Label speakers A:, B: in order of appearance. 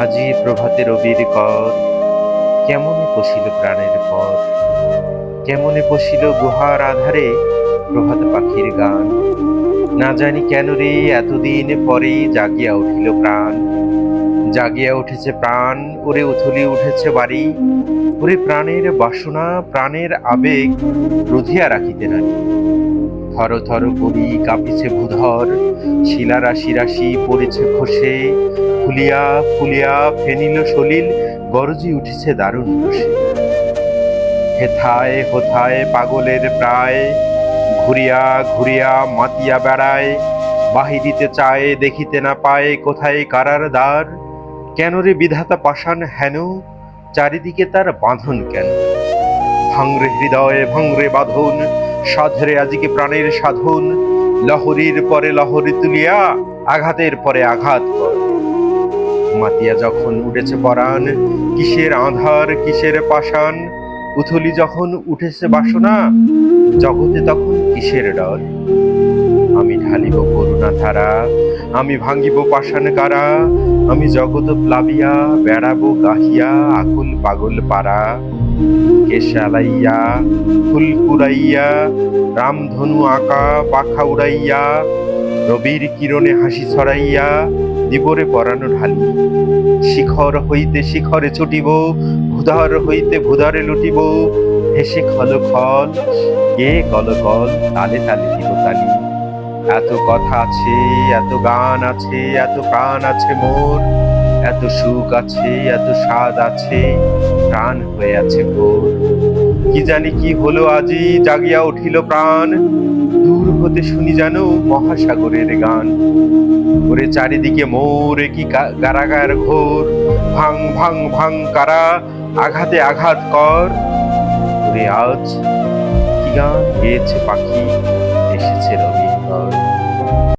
A: আজি প্রভাতে রবির কর, কেমনে পশিল প্রাণের পর, কেমনে পশিল গুহার আধারে প্রভাত পাখির গান। না জানি কেন রে এতদিন পরে জাগিয়া উঠিল প্রাণ, জাগিয়া উঠেছে প্রাণ, ওরে উথলি উঠেছে বাড়ি, ওরে প্রাণের বাসনা প্রাণের আবেগ রুধিয়া রাখিতে নারী। থর থর করি কাঁপিছে ভূধর, শিলা রাশি রাশি পড়েছে খসে, ফুলিয়া ফুলিয়া ফেনিল সলিল গরজি উঠেছে দারুণ রসে। হেথায় হোথায় পাগলের প্রায়, ঘুরিয়া ঘুরিয়া মাতিয়া বেড়ায়, বাহিরিতে চায় দেখিতে না পায় কোথায় কারার দ্বার। কেন রে বিধাতা পাষাণ হেন, চারিদিকে তার বাঁধন কেন? ভাঙরে হৃদয়ে ভাঙরে বাঁধন, সাধরে আজিকে প্রাণের সাধন, লহরীর পরে লহরী তুলিয়া আঘাতের পরে আঘাত কর। মাতিয়া যখন উঠেছে পরাণ, কিসের আঁধার কিসের পাষাণ, উথলি যখন উঠেছে বাসনা, জগতে তখন কিসের ডর। আমি ঢালিব করুণা ধারা, আমি ভাঙিব পাষাণ কারা, আমি জগৎ প্লাবিয়া বেড়াবো গাহিয়া আকুল পাগল পারা। কেশালাইয়া ফুল কুড়াইয়া, রামধনু আঁকা পাখা উড়াইয়া, রবির কিরণে হাসি ছড়াইয়া দিবরে পরানো ঢালি। শিখর হইতে শিখরে ছুটিব, ভূধর হইতে ভূধরে লুটিব, হেসে খল খল কে কল কল, তালে তালে দিব তালি। এত কথা আছে, এত গান আছে, এত প্রাণ আছে মোর, এত সুখ আছে, এত স্বাদ আছে, প্রাণ হয়ে আছে ভোর। কি জানি কি হলো আজি জাগিয়া উঠিল প্রাণ, দূর হতে শুনি যেন মহাসাগরের গান। ওরে চারিদিকে মোরে কি কারাগার ঘোর, ভাং ভাং ভাং কারা, আঘাতে আঘাত কর। ওরে আজ কি গান গেয়েছে পাখি,